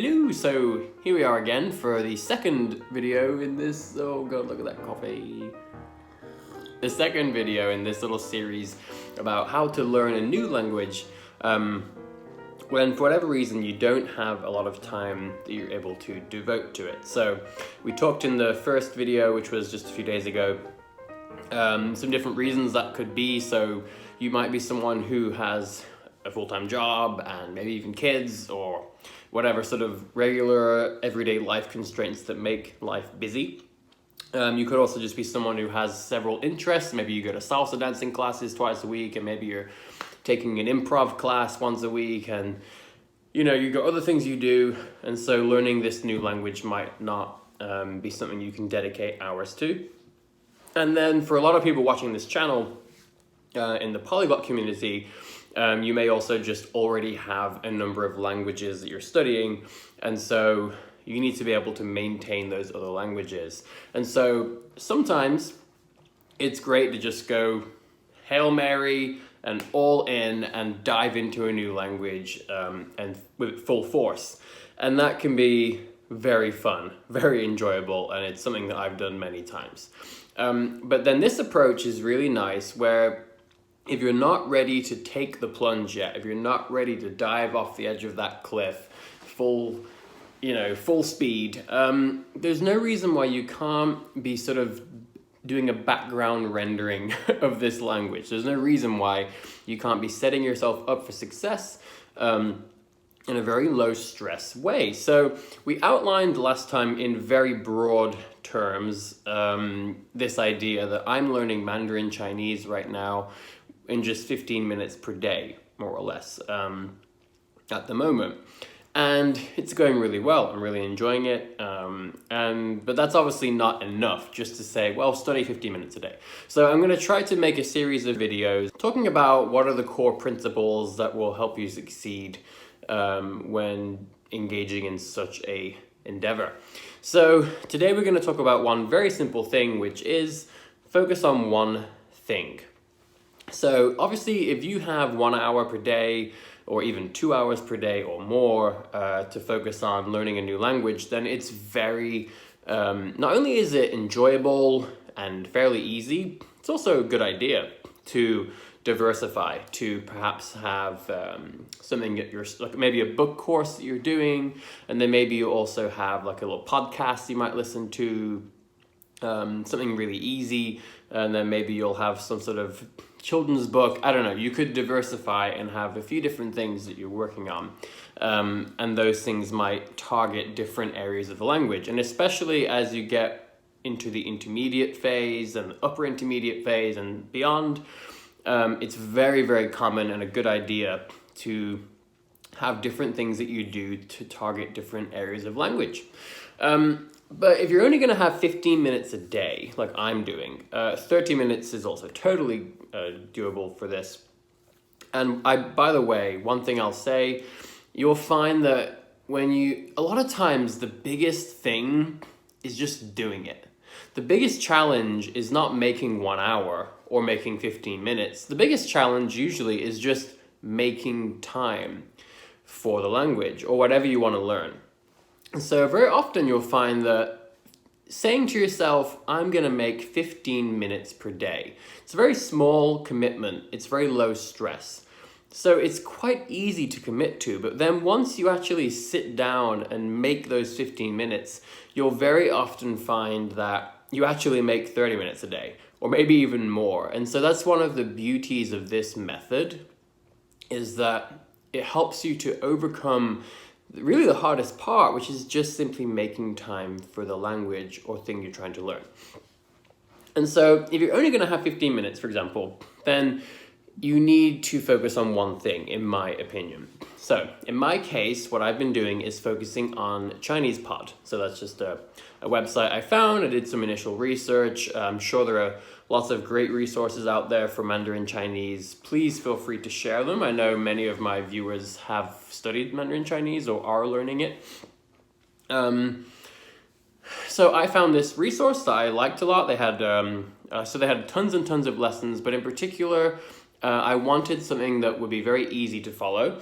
Hello, so here we are again for the second video in this, oh god, look at that coffee. The second video in this little series about how to learn a new language when for whatever reason you don't have a lot of time that you're able to devote to it. So we talked in the first video, which was just a few days ago, some different reasons that could be. So you might be someone who has a full-time job and maybe even kids or whatever sort of regular everyday life constraints that make life busy. You could also just be someone who has several interests. Maybe you go to salsa dancing classes twice a week, and maybe you're taking an improv class once a week, and you've got other things you do, and so learning this new language might not be something you can dedicate hours to. And then for a lot of people watching this channel in the polyglot community, you may also just already have a number of languages that you're studying, and so you need to be able to maintain those other languages. And so sometimes it's great to just go Hail Mary and all in and dive into a new language and with full force. And that can be very fun, very enjoyable, and it's something that I've done many times. But then this approach is really nice where if you're not ready to take the plunge yet, if you're not ready to dive off the edge of that cliff full speed, there's no reason why you can't be sort of doing a background rendering of this language. There's no reason why you can't be setting yourself up for success in a very low stress way. So we outlined last time in very broad terms this idea that I'm learning Mandarin Chinese right now in just 15 minutes per day, more or less, at the moment. And it's going really well. I'm really enjoying it. But that's obviously not enough just to say, well, study 15 minutes a day. So I'm going to try to make a series of videos talking about what are the core principles that will help you succeed when engaging in such a endeavor. So today we're going to talk about one very simple thing, which is focus on one thing. So obviously if you have 1 hour per day or even 2 hours per day or more to focus on learning a new language, then it's very, not only is it enjoyable and fairly easy, it's also a good idea to diversify, to perhaps have something that you're, like maybe a book course that you're doing, and then maybe you also have like a little podcast you might listen to, something really easy, and then maybe you'll have some sort of children's book. I don't know, you could diversify and have a few different things that you're working on, and those things might target different areas of the language. And especially as you get into the intermediate phase and the upper intermediate phase and beyond, it's very, very common and a good idea to have different things that you do to target different areas of language. But if you're only going to have 15 minutes a day, like I'm doing, 30 minutes is also totally doable for this. And by the way, one thing I'll say, you'll find that a lot of times the biggest thing is just doing it. The biggest challenge is not making 1 hour or making 15 minutes. The biggest challenge usually is just making time for the language or whatever you want to learn. So very often you'll find that saying to yourself, I'm going to make 15 minutes per day. It's a very small commitment. It's very low stress. So it's quite easy to commit to, but then once you actually sit down and make those 15 minutes, you'll very often find that you actually make 30 minutes a day, or maybe even more. And so that's one of the beauties of this method, is that it helps you to overcome really the hardest part, which is just simply making time for the language or thing you're trying to learn. And so if you're only going to have 15 minutes, for example, then you need to focus on one thing, in my opinion. So in my case, what I've been doing is focusing on Chinese Pod. So that's just a website I found. I did some initial research. I'm sure there are lots of great resources out there for Mandarin Chinese. Please feel free to share them. I know many of my viewers have studied Mandarin Chinese or are learning it. So I found this resource that I liked a lot. They had tons and tons of lessons, but in particular, I wanted something that would be very easy to follow.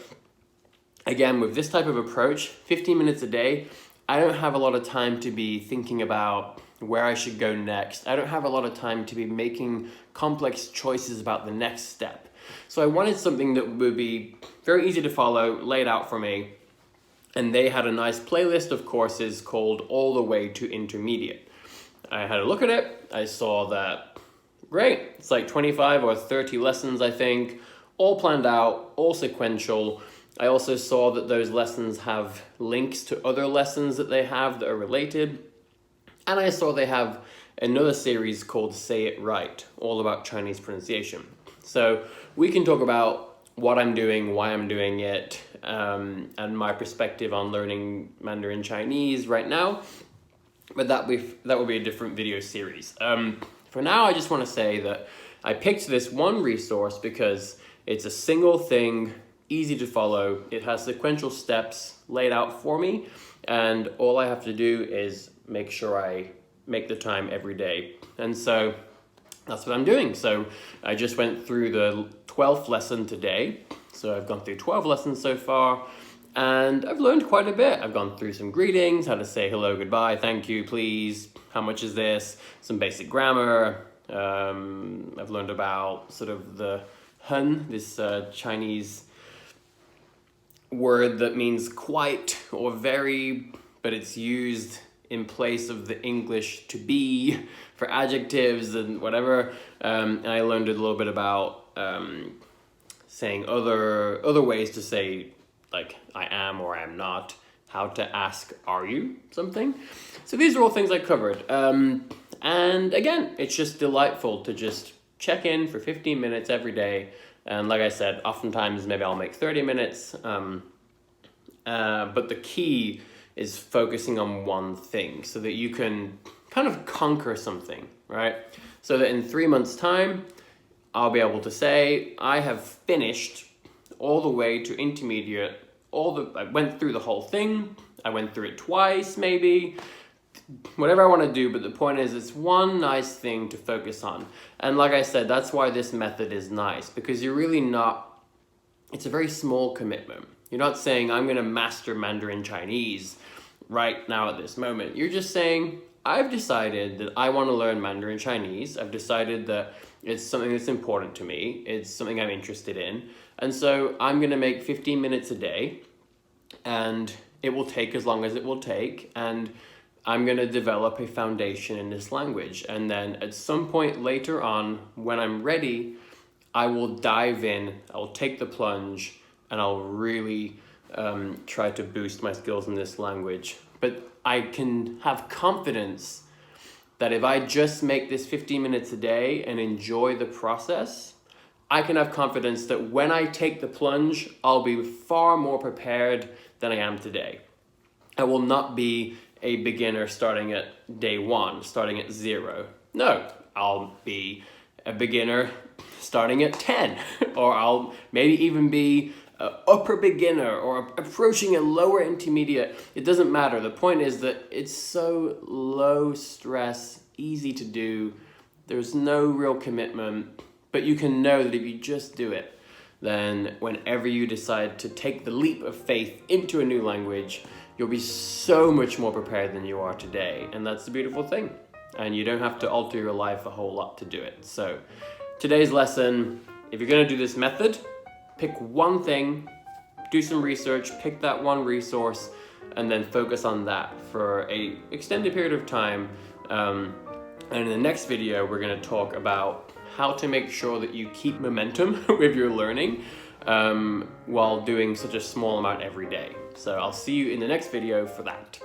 again, with this type of approach, 15 minutes a day, I don't have a lot of time to be thinking about where I should go next. I don't have a lot of time to be making complex choices about the next step. So I wanted something that would be very easy to follow, laid out for me. And they had a nice playlist of courses called All the Way to Intermediate. I had a look at it. I saw that, great, it's like 25 or 30 lessons, I think, all planned out, all sequential. I also saw that those lessons have links to other lessons that they have that are related. And I saw they have another series called Say It Right, all about Chinese pronunciation. So we can talk about what I'm doing, why I'm doing it, and my perspective on learning Mandarin Chinese right now. But that will be a different video series. For now, I just want to say that I picked this one resource because it's a single thing, easy to follow. It has sequential steps laid out for me, and all I have to do is make sure I make the time every day. And so that's what I'm doing. So I just went through the 12th lesson today. So I've gone through 12 lessons so far, and I've learned quite a bit. I've gone through some greetings, how to say hello, goodbye, thank you, please, how much is this, some basic grammar. I've learned about sort of the hun, this Chinese word that means quite or very, but it's used in place of the English to be for adjectives and whatever. And I learned a little bit about saying other ways to say, like, I am or I am not, how to ask, are you, something. So these are all things I covered. And again, it's just delightful to just check in for 15 minutes every day. And like I said, oftentimes maybe I'll make 30 minutes. But the key is focusing on one thing so that you can kind of conquer something, right? So that in 3 months' time, I'll be able to say, I have finished all the way to intermediate, I went through the whole thing, I went through it twice maybe, whatever I want to do, but the point is it's one nice thing to focus on. And like I said, that's why this method is nice, because you're really not, it's a very small commitment. You're not saying, I'm going to master Mandarin Chinese right now at this moment. You're just saying, I've decided that I want to learn Mandarin Chinese. I've decided that it's something that's important to me. It's something I'm interested in. And so I'm going to make 15 minutes a day, and it will take as long as it will take. And I'm going to develop a foundation in this language. And then at some point later on, when I'm ready, I will dive in, I'll take the plunge, and I'll really try to boost my skills in this language. But I can have confidence that if I just make this 15 minutes a day and enjoy the process, I can have confidence that when I take the plunge, I'll be far more prepared than I am today. I will not be a beginner starting at day one, starting at 0. No, I'll be a beginner starting at 10, or I'll maybe even be upper beginner or approaching a lower intermediate. It doesn't matter. The point is that it's so low stress, easy to do. There's no real commitment, but you can know that if you just do it, then whenever you decide to take the leap of faith into a new language, you'll be so much more prepared than you are today. And that's the beautiful thing. And you don't have to alter your life a whole lot to do it. So today's lesson, if you're going to do this method, pick one thing, do some research, pick that one resource, and then focus on that for an extended period of time. And in the next video, we're going to talk about how to make sure that you keep momentum with your learning while doing such a small amount every day. So I'll see you in the next video for that.